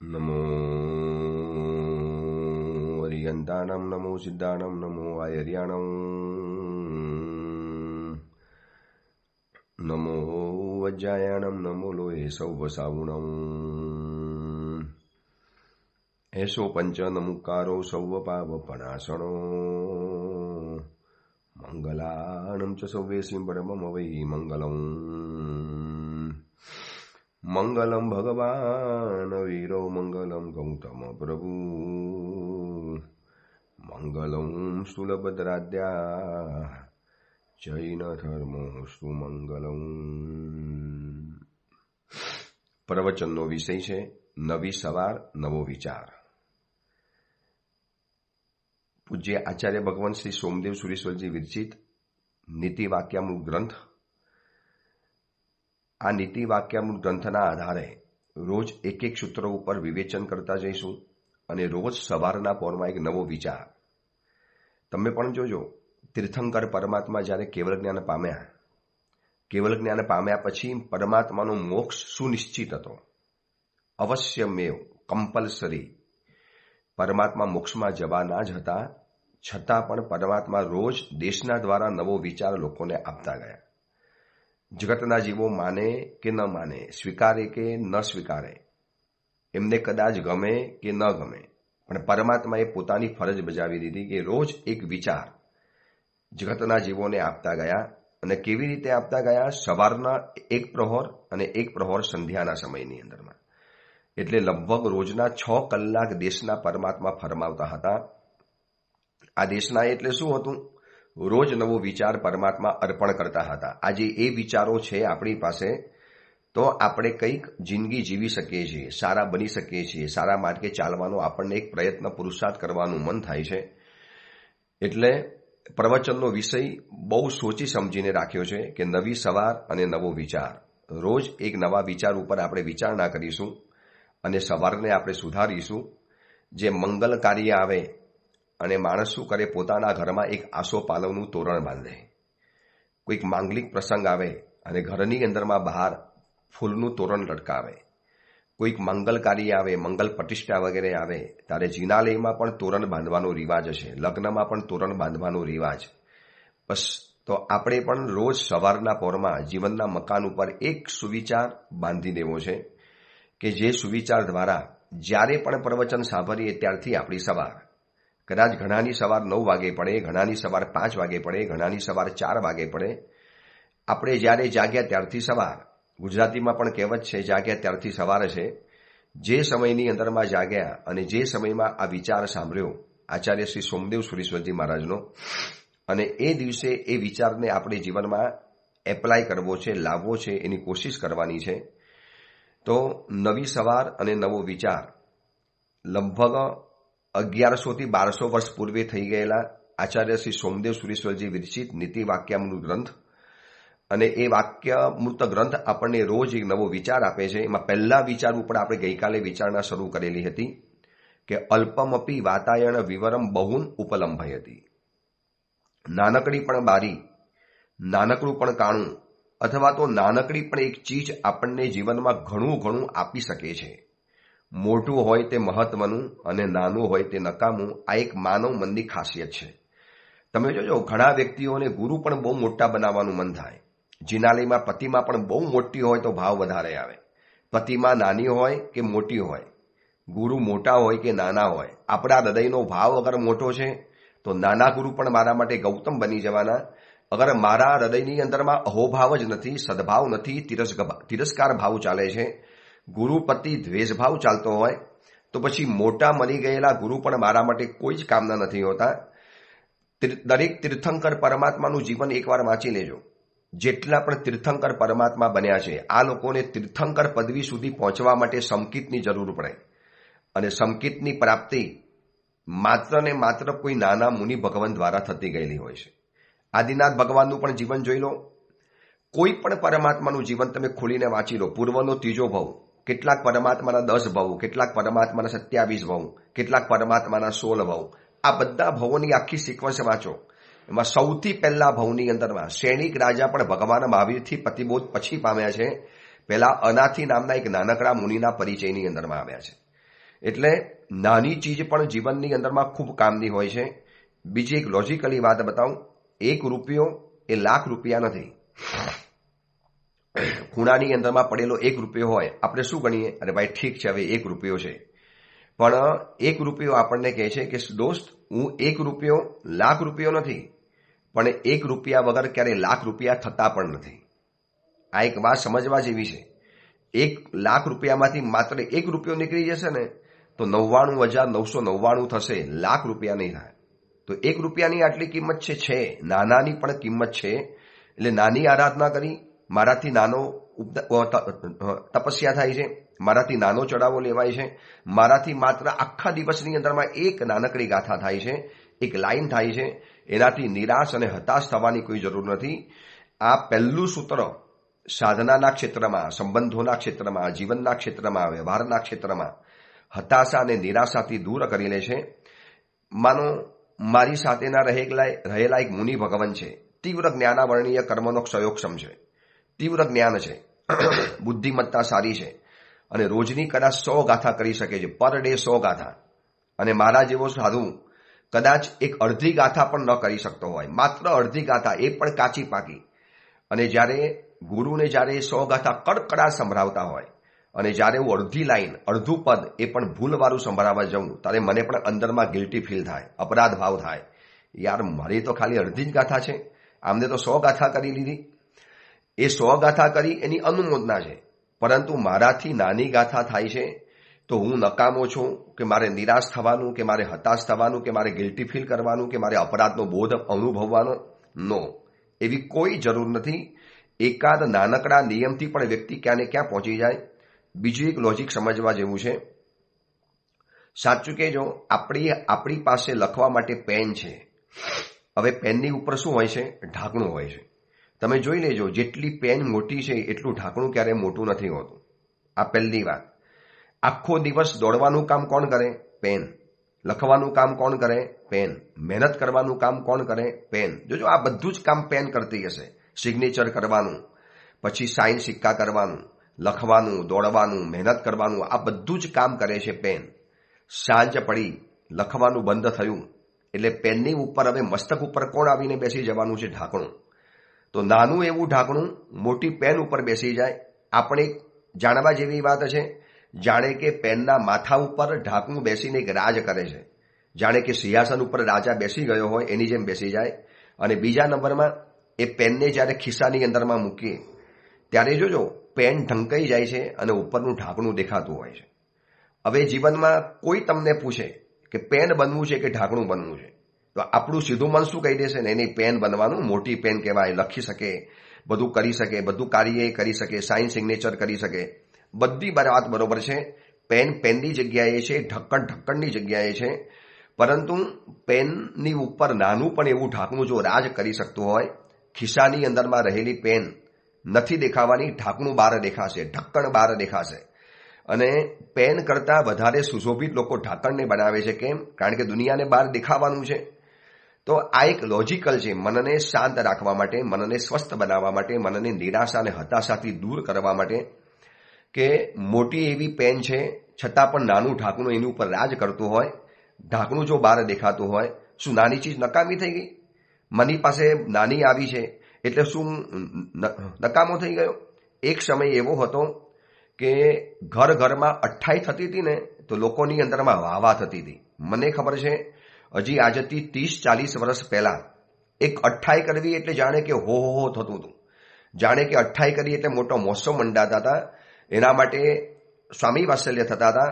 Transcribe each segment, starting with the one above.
નમો અરિયંતાણમ નમો સિદ્ધાણમ નમો આયર્યાણમ નમો વજ્જાયાણમ નમો લોહે સૌવસાવુણમ એસો પંચ નમુકારો સૌવ પાવપણાસણો મંગલાણમ ચ સૌવેસીમ પરમમ વૈ મંગલમ મંગલમ ભગવાન વીરો મંગલમ ગૌતમ પ્રભુ મંગલમ સ્થૂલભદ્રાદ્યા જૈન ધર્મોસ્તુ મંગલમ. પ્રવચનનો વિષય છે નવી સવાર નવો વિચાર. પૂજ્ય આચાર્ય ભગવાન શ્રી સોમદેવ સુરેશ્વરજી વિરચિત નીતિ વાક્યામૃત ગ્રંથ. આ નીતિ વાક્યામૃત ગ્રંથના આધારે રોજ એક એક સૂત્રો ઉપર વિવેચન કરતા જઈશું અને રોજ સવારના પોરમાં એક નવો વિચાર. તમે પણ જોજો, તીર્થંકર પરમાત્મા જ્યારે કેવલ જ્ઞાન પામ્યા પછી પરમાત્માનો મોક્ષ સુનિશ્ચિત હતો. અવશ્યમેવ, કમ્પલસરી પરમાત્મા મોક્ષમાં જવાના જ હતા. છતાં પણ પરમાત્મા રોજ દેશના દ્વારા નવો વિચાર લોકોને આપતા ગયા. જગતના જીવો માને કે ન માને, સ્વીકારે કે ન સ્વીકારે, એમને કદાચ ગમે કે ન ગમે, પણ પરમાત્માએ પોતાની ફરજ બજાવી દીધી કે રોજ એક વિચાર જગતના જીવોને આપતા ગયા. અને કેવી રીતે આપતા ગયા? સવારના એક પ્રહોર અને એક પ્રહોર સંધ્યાના સમયની અંદરમાં. એટલે લગભગ રોજના 6 કલાક દેશના પરમાત્મા ફરમાવતા હતા. આ દેશના એટલે શું હતું? રોજ નવો વિચાર પરમાત્મા અર્પણ કરતા હતા. આજે એ વિચારો છે આપણી પાસે, તો આપણે કંઈક જિંદગી જીવી શકીએ છીએ, સારા બની શકીએ છીએ, સારા માર્ગે ચાલવાનો આપણને એક પ્રયત્ન પુરુષાર્થ કરવાનું મન થાય છે. એટલે પ્રવચનનો વિષય બહુ સોચી સમજીને રાખ્યો છે કે નવી સવાર અને નવો વિચાર. રોજ એક નવા વિચાર ઉપર આપણે વિચારણા કરીશું અને સવારને આપણે સુધારીશું. જે મંગલ કાર્ય આવે અને માણસ શું કરે? પોતાના ઘરમાં એક આસોપાલવનું તોરણ બાંધે. કોઈક માંગલિક પ્રસંગ આવે અને ઘરની અંદરમાં બહાર ફૂલનું તોરણ લટકાવે. કોઈક મંગલ કાર્ય આવે, મંગલ પ્રતિષ્ઠા વગેરે આવે, ત્યારે જિનાલયમાં પણ તોરણ બાંધવાનો રિવાજ છે, લગ્નમાં પણ તોરણ બાંધવાનો રિવાજ. બસ, તો આપણે પણ રોજ સવારના પોરમાં જીવનના મકાન ઉપર એક સુવિચાર બાંધી દેવો છે કે જે સુવિચાર દ્વારા જ્યારે પણ પ્રવચન સાંભળીએ ત્યારથી આપણી સવાર, કદાચ ઘણાની સવાર 9 વાગે પડે, ઘણાની સવાર 5 વાગે પડે, ઘણાની સવાર 4 વાગે પડે, આપણે જ્યારે જાગ્યા ત્યારથી સવાર. ગુજરાતીમાં પણ કહેવત છે, જાગ્યા ત્યારથી સવાર છે. જે સમયની અંદરમાં જાગ્યા અને જે સમયમાં આ વિચાર સાંભળ્યો આચાર્ય શ્રી સોમદેવ સુરેશ્વરજી મહારાજનો, અને એ દિવસે એ વિચારને આપણે જીવનમાં એપ્લાય કરવો છે, લાવવો છે, એની કોશિશ કરવાની છે. તો નવી સવાર અને નવો વિચાર લગભગ 1100 થી 1200 વર્ષ પૂર્વે થઈ ગયેલા આચાર્ય શ્રી સોમદેવ સુરેશ્વરજી વિરચિત નીતિ વાક્યામૃત ગ્રંથ. અને એ વાક્યામૃત ગ્રંથ આપણને રોજ એક નવો વિચાર આપે છે. એમાં પહેલા વિચાર ઉપર આપણે ગઈકાલે વિચારણા શરૂ કરેલી હતી કે અલ્પમપી વાતાયણ વિવરમ બહુન ઉપલંભયતી. નાનકડી પણ બારી, નાનકડું પણ કાણું, અથવા તો નાનકડી પણ એક ચીજ આપણને જીવનમાં ઘણું ઘણું આપી શકે છે. મોટું હોય તે મહત્વનું અને નાનું હોય તે નકામું. આ એક માનવ મનની ખાસિયત છે. તમે જોજો, ઘણા વ્યક્તિઓને ગુરુ પણ બહુ મોટા બનાવવાનું મન થાય. જિનાલયમાં પતિમાં પણ બહુ મોટી હોય તો ભાવ વધારે આવે. પતિમાં નાની હોય કે મોટી હોય, ગુરુ મોટા હોય કે નાના હોય, આપણા હૃદયનો ભાવ અગર મોટો છે તો નાના ગુરુ પણ મારા માટે ગૌતમ બની જવાના. અગર મારા હૃદયની અંદરમાં અહોભાવ જ નથી, સદભાવ નથી, તિરસ્કાર ભાવ ચાલે છે, ગુરુ પતિ દ્વેષભાવ ચાલતો હોય, તો પછી મોટા મરી ગયેલા ગુરુ પણ મારા માટે કોઈ જ કામના નથી હોતા. દરેક તીર્થંકર પરમાત્માનું જીવન એકવાર વાંચી લેજો. જેટલા પણ તીર્થંકર પરમાત્મા બન્યા છે, આ લોકોને તીર્થંકર પદવી સુધી પહોંચવા માટે સંકિતની જરૂર પડે. અને સંકિતની પ્રાપ્તિ માત્ર ને માત્ર કોઈ નાના મુનિ ભગવાન દ્વારા થતી ગયેલી હોય છે. આદિનાથ ભગવાનનું પણ જીવન જોઈ લો. કોઈ પણ પરમાત્માનું જીવન તમે ખોલીને વાંચી લો. પૂર્વનો 3જો ભવ, કેટલાક પરમાત્માના 10 ભવ, કેટલાક પરમાત્માના 27 ભવ, કેટલાક પરમાત્માના 16 ભવ. આ બધા ભવોની આખી સિક્વન્સ વાંચો. એમાં સૌથી પહેલા ભવની અંદરમાં સૈનિક રાજા પણ ભગવાન મહાવીરથી પ્રતિબોધ પછી પામ્યા છે. પહેલા અનાથી નામના એક નાનકડા મુનિના પરિચયની અંદરમાં આવ્યા છે. એટલે નાની ચીજ પણ જીવનની અંદરમાં ખૂબ કામની હોય છે. બીજી એક લોજિકલી વાત બતાવું, 1 રૂપિયો એ લાખ રૂપિયા નથી. ખૂણાની અંદરમાં પડેલો 1 રૂપિયો હોય, આપણે શું ગણીએ, અરે ભાઈ ઠીક છે, હવે 1 રૂપિયો છે. પણ 1 રૂપિયો આપણને કહે છે કે દોસ્ત, હું 1 રૂપિયો લાખ રૂપિયો નથી, પણ 1 રૂપિયા વગર ક્યારે લાખ રૂપિયા થતા પણ નથી. આ એક વાત સમજવા જેવી છે. 1 લાખ રૂપિયામાંથી માત્ર 1 રૂપિયો નીકળી જશે ને તો 99,999 થશે, લાખ રૂપિયા નહીં થાય. તો 1 રૂપિયાની આટલી કિંમત છે, નાનાની પણ કિંમત છે. એટલે નાની આરાધના કરી, મારાથી નાનો તપસ્યા થાય છે, મારાથી નાનો ચડાવો લેવાય છે, મારાથી માત્ર આખા દિવસની અંદરમાં એક નાનકડી ગાથા થાય છે, એક લાઈન થાય છે. એનાથી નિરાશ અને હતાશ થવાની કોઈ જરૂર નથી. આ પહેલું સૂત્ર સાધનાના ક્ષેત્રમાં, સંબંધોના ક્ષેત્રમાં, જીવનના ક્ષેત્રમાં, વ્યવહારના ક્ષેત્રમાં હતાશા અને નિરાશાથી દૂર કરી લે છે. માનો મારી સાથેના રહેલા એક મુનિ ભગવાન છે. તીવ્ર જ્ઞાનાવર્ણીય કર્મનો ક્ષયોક્ષમ છે, તીવ્ર જ્ઞાન છે, બુદ્ધિમત્તા સારી છે અને રોજની કદાચ 100 ગાથા કરી શકે છે, પર ડે 100 ગાથા. અને મારા જેવો સાધુ કદાચ એક અડધી ગાથા પણ ન કરી શકતો હોય, માત્ર અડધી ગાથા, એ પણ કાચી પાકી. અને જ્યારે ગુરુને જ્યારે 100 ગાથા કડકડા સંભળાવતા હોય અને જ્યારે હું અડધી લાઈન, અડધું પદ એ પણ ભૂલવાળું સંભળાવવા જાઉં, ત્યારે મને પણ અંદરમાં ગિલ્ટી ફીલ થાય, અપરાધ ભાવ થાય. યાર, મારી તો ખાલી અડધી જ ગાથા છે, આમને તો 100 ગાથા કરી લીધી. એ 100 ગાથા કરી એની અનુમોદના છે, પરંતુ મારાથી નાની ગાથા થાય છે તો હું નકામો છું કે મારે નિરાશ થવાનું, કે મારે હતાશ થવાનું, કે મારે ગિલ્ટી ફીલ કરવાનું, કે મારે અપરાધનો બોધ અનુભવવાનો? નો, એવી કોઈ જરૂર નથી. એકાદ નાનકડા નિયમથી પણ વ્યક્તિ ક્યાં ને ક્યાં પહોંચી જાય. બીજું એક લોજિક સમજવા જેવું છે. સાચું કહેજો, આપણી પાસે લખવા માટે પેન છે. હવે પેનની ઉપર શું હોય છે? ઢાંકણું હોય છે. તમે જોઈ લેજો, જેટલી પેન મોટી છે એટલું ઢાંકણું ક્યારેય મોટું નથી હોતું. આ પહેલી વાત. આખો દિવસ દોડવાનું કામ કોણ કરે? પેન. લખવાનું કામ કોણ કરે? પેન. મહેનત કરવાનું કામ કોણ કરે? પેન. જોજો, આ બધું જ કામ પેન કરતી હશે. સિગ્નેચર કરવાનું, પછી સાઇન સિક્કા કરવાનું, લખવાનું, દોડવાનું, મહેનત કરવાનું, આ બધું જ કામ કરે છે પેન. સાંજ પડી, લખવાનું બંધ થયું એટલે પેનની ઉપર હવે મસ્તક ઉપર કોણ આવીને બેસી જવાનું છે? ઢાંકણું. તો નાનું એવું ઢાંકણું મોટી પેન ઉપર બેસી જાય. આપણે જાણવા જેવી વાત છે, જાણે કે પેનના માથા ઉપર ઢાંકણું બેસીને એક રાજ કરે છે. જાણે કે સિંહાસન ઉપર રાજા બેસી ગયો હોય એની જેમ બેસી જાય. અને બીજા નંબરમાં એ પેનને જ્યારે ખિસ્સાની અંદરમાં મૂકીએ ત્યારે જોજો પેન ઢંકાઈ જાય છે અને ઉપરનું ઢાંકણું દેખાતું હોય છે. હવે જીવનમાં કોઈ તમને પૂછે કે પેન બનવું છે કે ઢાંકણું બનવું છે, તો આપણું સીધું મન શું કહી દેશે? ને એની પેન બનવાનું, મોટી પેન કહેવાય, લખી શકે, બધું કરી શકે, બધું કાર્ય કરી શકે, સાઇન સિગ્નેચર કરી શકે. બધી વાત બરોબર છે. પેન પેનની જગ્યાએ છે, ઢક્કણ ઢક્કણની જગ્યાએ છે. પરંતુ પેનની ઉપર નાનું પણ એવું ઢાંકણું જો રાજ કરી શકતું હોય, ખિસ્સાની અંદરમાં રહેલી પેન નથી દેખાવાની, ઢાંકણું બહાર દેખાશે, ઢક્કણ બહાર દેખાશે. અને પેન કરતાં વધારે સુશોભિત લોકો ઢાંકણને બનાવે છે. કેમ? કારણ કે દુનિયાને બહાર દેખાવાનું છે. તો આ એક લોજિકલ છે. મનને શાંત રાખવા માટે, મનને સ્વસ્થ બનાવવા માટે, મનને નિરાશા અને હતાશાથી દૂર કરવા માટે, કે મોટી એવી પેન છે છતાં પણ નાનું ઢાંકણું એની ઉપર રાજ કરતું હોય. ઢાંકણું જો બહાર દેખાતું હોય, શું નાની ચીજ નકામી થઈ ગઈ? મની પાસે નાની આવી છે એટલે શું નકામો થઈ ગયો? એક સમય એવો હતો કે ઘરમાં અઠ્ઠાઈ થતી હતી ને તો લોકોની અંદરમાં વાહ થતી હતી. મને ખબર છે, હજી આજથી 30-40 વર્ષ પહેલા એક અઠ્ઠાઈ કરવી એટલે જાણે કે હો થતું હતું. જાણે કે અઠ્ઠાઈ કરી એટલે મોટો મોસો મંડાતા હતા. એના માટે સ્વામી વાત્સલ્ય થતા હતા,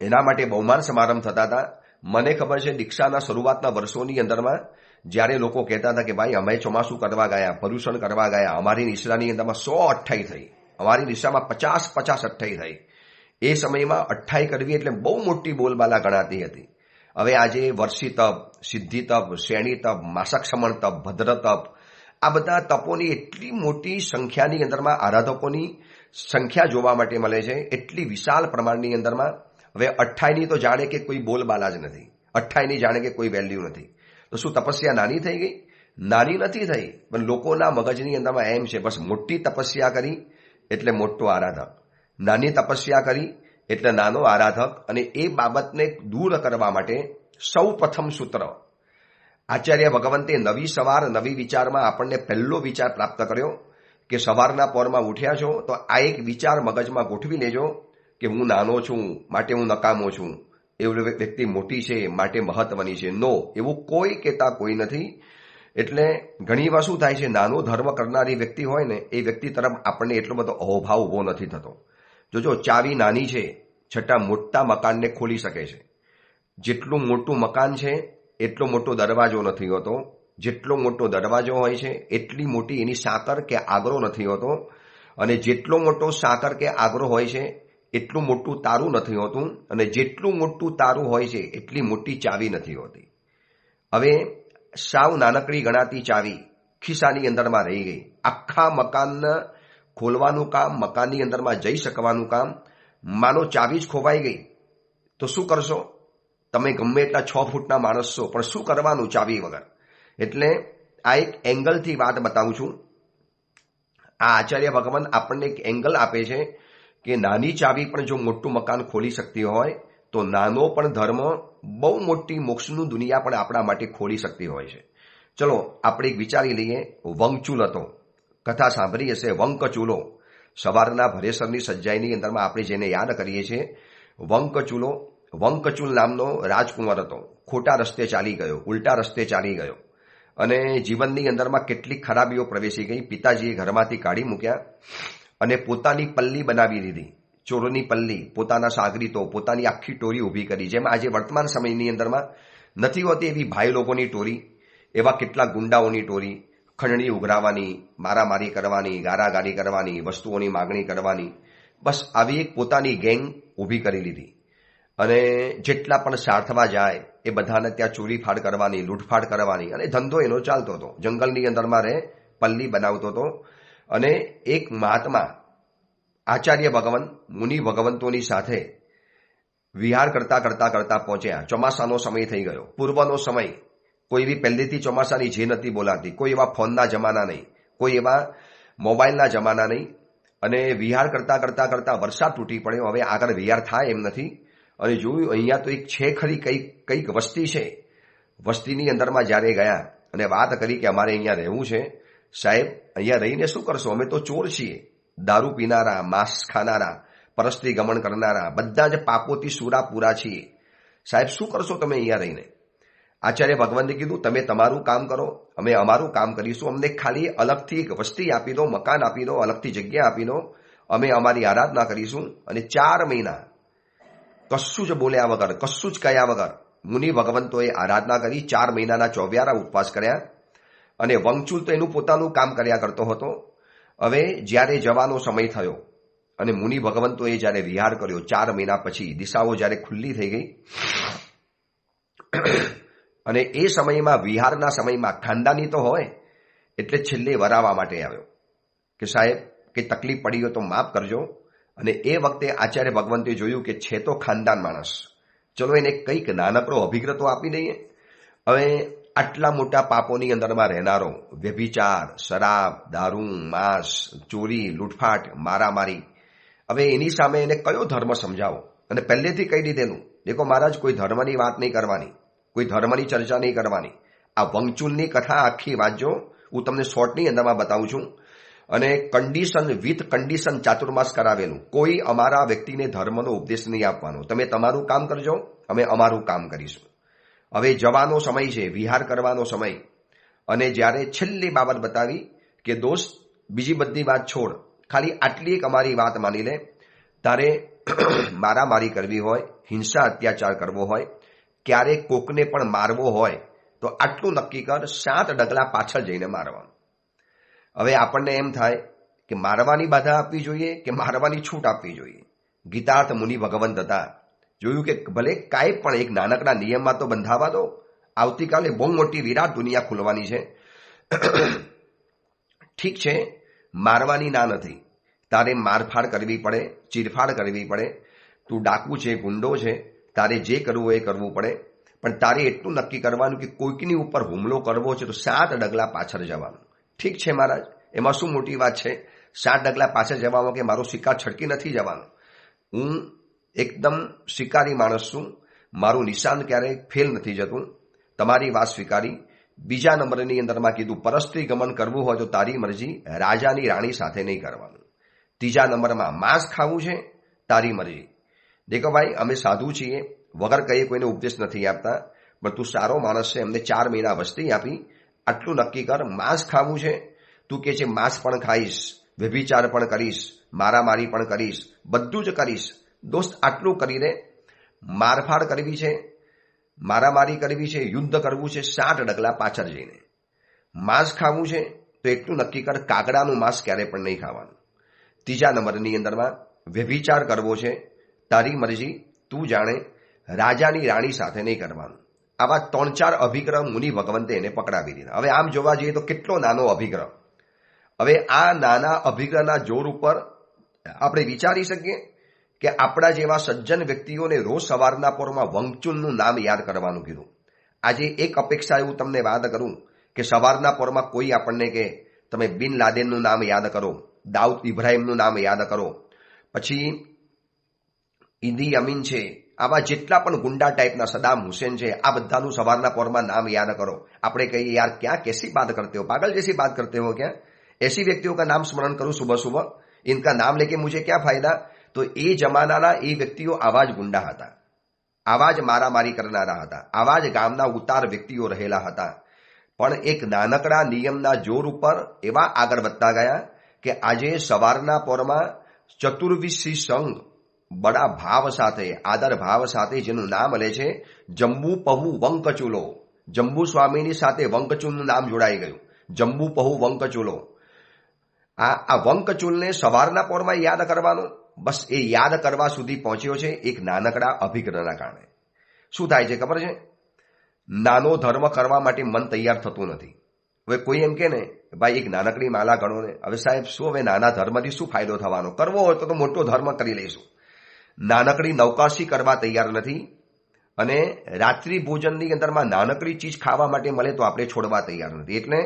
એના માટે બહુમાન સમારંભ થતા હતા. મને ખબર છે, દીક્ષાના શરૂઆતના વર્ષોની અંદરમાં જ્યારે લોકો કહેતા હતા કે ભાઈ અમે ચોમાસું કરવા ગયા, પર્યુષણ કરવા ગયા, અમારી નિશ્રાની અંદરમાં 100 અઠ્ઠાઈ થઈ, અમારી નિશ્રામાં 50 અઠ્ઠાઈ થઈ. એ સમયમાં અઠ્ઠાઈ કરવી એટલે બહુ મોટી બોલબાલા ગણાતી હતી. હવે આજે વર્ષી તપ, સિદ્ધિ તપ, શ્રેણી તપ, માસક્ષમણ તપ, ભદ્ર તપ, આ બધા તપોની એટલી મોટી સંખ્યાની અંદરમાં આરાધકોની સંખ્યા જોવા માટે મળે છે, એટલી વિશાળ પ્રમાણની અંદરમાં. હવે અઠ્ઠાઈની તો જાણે કે કોઈ બોલબાલા જ નથી, અઠ્ઠાઈની જાણે કે કોઈ વેલ્યુ નથી. તો શું તપસ્યા નાની થઈ ગઈ? નાની નથી થઈ, પણ લોકોના મગજની અંદરમાં એમ છે બસ મોટી તપસ્યા કરી એટલે મોટો આરાધક, નાની તપસ્યા કરી એટલે નાનો આરાધક. અને એ બાબતને દૂર કરવા માટે સૌ પ્રથમ સૂત્ર આચાર્ય ભગવંતે નવી સવાર નવી વિચારમાં આપણને પહેલો વિચાર પ્રાપ્ત કર્યો કે સવારના પોરમાં ઉઠ્યા છો તો આ એક વિચાર મગજમાં ગોઠવી લેજો કે હું નાનો છું માટે હું નકામો છું, એવી વ્યક્તિ મોટી છે માટે મહત્વની છે. નો, એવું કોઈ કહેતા કોઈ નથી. એટલે ઘણી વાર શું થાય છે, નાનો ધર્મ કરનારી વ્યક્તિ હોય ને એ વ્યક્તિ તરફ આપણને એટલો બધો અહોભાવ ઉભો નથી થતો. જોજો, ચાવી નાની છે છતાં મોટા મકાનને ખોલી શકે છે. જેટલું મોટું મકાન છે એટલો મોટો દરવાજો નથી હોતો, જેટલો મોટો દરવાજો હોય છે એટલી મોટી એની સાંકળ કે આગરો નથી હોતો, અને જેટલો મોટો સાંકળ કે આગરો હોય છે એટલું મોટું તારું નથી હોતું, અને જેટલું મોટું તારું હોય છે એટલી મોટી ચાવી નથી હોતી. હવે સાવ નાનકડી ગણાતી ચાવી ખિસ્સાની અંદરમાં રહી ગઈ. આખા મકાનને ખોલવાનું કામ, મકાનની અંદરમાં જઈ શકવાનું કામ, માનો ચાવી જ ખોવાઈ ગઈ તો શું કરશો? તમે ગમે એટલા 6 ફૂટના માણસ છો પણ શું કરવાનું ચાવી વગર? એટલે આ એક એંગલથી વાત બતાવું છું. આ આચાર્ય ભગવાન આપણને એક એંગલ આપે છે કે નાની ચાવી પણ જો મોટું મકાન ખોલી શકતી હોય તો નાનો પણ ધર્મ બહુ મોટી મોક્ષનું દુનિયા પણ આપણા માટે ખોલી શકતી હોય છે. ચલો આપણે એક વિચારી લઈએ. વંકચૂલ હતો, કથા સાંભળી હશે, વંકચૂલો. સવારના ભરેસરની સજ્જાઈની અંદરમાં આપણે જેને યાદ કરીએ છીએ વંકચૂલો. વંકચૂલ નામનો રાજકુમાર હતો. ખોટા રસ્તે ચાલી ગયો, ઉલટા રસ્તે ચાલી ગયો, અને જીવનની અંદરમાં કેટલીક ખરાબીઓ પ્રવેશી ગઈ. પિતાજીએ ઘરમાંથી કાઢી મૂક્યા અને પોતાની પલ્લી બનાવી દીધી, ચોરોની પલ્લી. પોતાના સાગરીતો, પોતાની આખી ટોરી ઊભી કરી. જેમ આજે વર્તમાન સમયની અંદરમાં નથી હોતી એવી ભાઈ લોકોની ટોરી, એવા કેટલાક ગુંડાઓની ટોરી, ખંડણી ઉઘરાવાની, મારામારી કરવાની, ગારાગારી કરવાની, વસ્તુઓની માગણી કરવાની. બસ આવી એક પોતાની ગેંગ ઊભી કરી લીધી. અને જેટલા પણ સાર્થવા જાય એ બધાને ત્યાં ચોરીફાડ કરવાની, લૂંટફાટ કરવાની, અને ધંધો એનો ચાલતો હતો. જંગલની અંદરમાં રહે, પલ્લી બનાવતો હતો. અને એક મહાત્મા આચાર્ય ભગવાન મુનિ ભગવંતોની સાથે વિહાર કરતા કરતા કરતા પહોંચ્યા. ચોમાસાનો સમય થઈ ગયો, પૂર્વનો સમય. કોઈ એવી પહેલેથી ચોમાસાની જે નથી બોલાતી, કોઈ એવા ફોનના જમાના નહીં, કોઈ એવા મોબાઈલના જમાના નહીં. અને વિહાર કરતા કરતા કરતા વરસાદ તૂટી પડ્યો. હવે આગળ વિહાર થાય એમ નથી. અને જોયું અહીંયા તો એક છે ખરી કંઈક વસ્તી છે. વસ્તીની અંદરમાં જ્યારે ગયા અને વાત કરી કે અમારે અહીંયા રહેવું છે, સાહેબ અહીંયા રહીને શું કરશો? અમે તો ચોર છીએ, દારૂ પીનારા, માંસ ખાનારા, પરસ્ત્રી ગમન કરનારા, બધા જ પાપોથી સુરાપુરા છીએ. સાહેબ શું કરશો તમે અહીંયા રહીને? આચાર્ય ભગવાને કીધું તમે તમારું કામ કરો, અમે અમારું કામ કરીશું. અમને ખાલી અલગથી એક વસ્તી આપી દો, મકાન આપી દો, અલગથી જગ્યા આપી દો, અમે અમારી આરાધના કરીશું. અને 4 મહિના કશું જ બોલ્યા વગર, કશું જ કહ્યા વગર મુનિ ભગવંતોએ આરાધના કરી. 4 મહિનાના 24 ઉપવાસ કર્યા. અને વંકચૂલ તો એનું પોતાનું કામ કર્યા કરતો હતો. હવે જ્યારે જવાનો સમય થયો અને મુનિ ભગવંતોએ જ્યારે વિહાર કર્યો 4 મહિના પછી, દિશાઓ જ્યારે ખુલ્લી થઈ ગઈ, અને એ સમયમાં વિહારના સમયમાં ખાનદાની તો હોય એટલે છેલ્લે વરાવવા માટે આવ્યો કે સાહેબ કે તકલીફ પડી હોય તો માફ કરજો. અને એ વખતે આચાર્ય ભગવંતે જોયું કે છે તો ખાનદાન માણસ, ચલો એને કંઈક નાનકડો અભિગ્રહ તો આપી દઈએ. હવે આટલા મોટા પાપોની અંદરમાં રહેનારો, વ્યભિચાર, શરાબ, દારૂ, માંસ, ચોરી, લૂંટફાટ, મારામારી, હવે એની સામે એને કયો ધર્મ સમજાવો? અને પહેલેથી કહી દીધેલું, દેખો મહારાજ કોઈ ધર્મની વાત નહીં કરવાની, કોઈ ધર્મની ચર્ચા નહીં કરવાની. આ વંકચૂલની કથા આખી વાંચજો, હું તમને શોર્ટની અંદરમાં બતાવું છું. અને કન્ડિશન વિથ કન્ડિશન ચાતુર્માસ કરાવેલું. કોઈ અમારા વ્યક્તિને ધર્મનો ઉપદેશ નહીં આપવાનો. તમે તમારું કામ કરજો, અમે અમારું કામ કરીશું. હવે જવાનો સમય છે, વિહાર કરવાનો સમય. અને જ્યારે છેલ્લી બાબત બતાવી કે દોસ્ત બીજી બધી વાત છોડ, ખાલી આટલી એક અમારી વાત માની લે. તારે મારામારી કરવી હોય, હિંસા અત્યાચાર કરવો હોય, ક્યારેક કોકને પણ મારવો હોય તો આટલું નક્કી કર, 7 ડગલા પાછળ જઈને મારવાનું. હવે આપણને એમ થાય કે મારવાની બાધા આપવી જોઈએ કે મારવાની છૂટ આપવી જોઈએ. ગીતાર્થ મુનિ ભગવંત હતા. જોયું કે ભલે કાંઈ પણ એક નાનકડા નિયમમાં તો બંધાવા દો, આવતીકાલે બહુ મોટી વિરાટ દુનિયા ખુલવાની છે. ઠીક છે, મારવાની ના નથી, તારે મારફાડ કરવી પડે, ચીરફાડ કરવી પડે. તું ડાકુ છે, ગુંડો છે, તારે જે કરવું એ કરવું પડે. પણ તારે એટલું નક્કી કરવાનું કે કોઈકની ઉપર હુમલો કરવો છે તો 7 ડગલા પાછળ જવાનું. ઠીક છે મહારાજ, એમાં શું મોટી વાત છે? 7 ડગલા પાછળ જવામાં કે મારો શિકાર છટકી નથી જવાનો. હું એકદમ શિકારી માણસ છું, મારું નિશાન ક્યારેય ફેલ નથી જતું, તમારી વાત સ્વીકારી. બીજા નંબરની અંદરમાં કીધું પરસ્ત્રી ગમન કરવું હોય તો તારી મરજી, રાજાની રાણી સાથે નહીં કરવાનું. ત્રીજા નંબરમાં માંસ ખાવું છે, તારી મરજી. દેખો ભાઈ, અમે સાધુ છીએ, વગર કહીએ કોઈને ઉપદેશ નથી આપતા, પણ તું સારો માણસ છે, એમને 4 મહિના વસ્તી આપી, આટલું નક્કી કર. માંસ ખાવું છે, તું કે છે માંસ પણ ખાઈશ, વ્યભિચાર પણ કરીશ, મારામારી પણ કરીશ, બધું જ કરીશ. દોસ્ત આટલું કરી દે. મારફાડ કરવી છે, મારામારી કરવી છે, યુદ્ધ કરવું છે 60 ડગલા પાછળ જઈને. માંસ ખાવું છે તો એટલું નક્કી કર, કાગડાનું માંસ ક્યારે પણ નહીં ખાવાનું. ત્રીજા નંબરની અંદરમાં વ્યભિચાર કરવો છે, તારી મરજી, તું જાણે, રાજાની રાણી સાથે નહીં કરવાનું. આવા 3-4 અભિગ્રહ મુનિ ભગવંતે એને પકડાવી દીધા. હવે આમ જોવા જઈએ તો કેટલો નાનો અભિગ્રહ. હવે આ નાના અભિગ્રહના જોર ઉપર આપણે વિચારી શકીએ કે આપણા જેવા સજ્જન વ્યક્તિઓને રોજ સવારના પોરમાં વંગચુનનું નામ યાદ કરવાનું કીધું. આજે એક અપેક્ષા એવું તમને વાત કરું કે સવારના પોરમાં કોઈ આપણને કે તમે બિન લાદેનનું નામ યાદ કરો, દાઉદ ઇબ્રાહિમનું નામ યાદ કરો, પછી ઈદી અમીન છે, આવા જેટલા પણ ગુંડા ટાઈપના સદામ હુસેન છે, આ બધાનું સવારના પોરમાં નામ યાદ કરો. આપણે કહીએ યાર ક્યાં कैसी बात करते हो, पागल जैसी बात करते हो क्या, ऐसी व्यक्तियों का नाम स्मरण करूं सुबह सुबह, इनका नाम लेके मुझे क्या फायदा. તો એ જમાનાના એ વ્યક્તિઓ આવા જ ગુંડા હતા, આવા જ મારામારી કરનારા હતા, આવા જ ગામના ઉતાર વ્યક્તિઓ રહેલા હતા. પણ એક નાનકડા નિયમના જોર ઉપર એવા આગળ વધતા ગયા કે આજે સવારના પોરમાં ચતુર્વિશી સંઘ બડા ભાવ સાથે, આદર ભાવ સાથે જેનું નામ લે છે, જંબુ પહુ વંકચૂલો. જંબુ સ્વામીની સાથે વંકચૂલનું નામ જોડાઈ ગયું. જંબુ પહુ વંકચૂલો. આ વંકચૂલને સવારના પોરમાં યાદ કરવાનું, બસ એ યાદ કરવા સુધી પહોંચ્યો છે એક નાનકડા અભિગ્રહના કારણે. શું થાય છે ખબર છે? નાનો ધર્મ કરવા માટે મન તૈયાર થતું નથી. હવે કોઈ એમ કે ને ભાઈ એક નાનકડી માલા ગણો ને, હવે સાહેબ શું હવે નાના ધર્મથી શું ફાયદો થવાનો, કરવો હોય તો મોટો ધર્મ કરી લઈશું. નાનકડી નૌકાશી કરવા તૈયાર નથી, અને રાત્રિ ભોજનની અંદરમાં નાનકડી ચીજ ખાવા માટે મળે તો આપણે છોડવા તૈયાર નથી. એટલે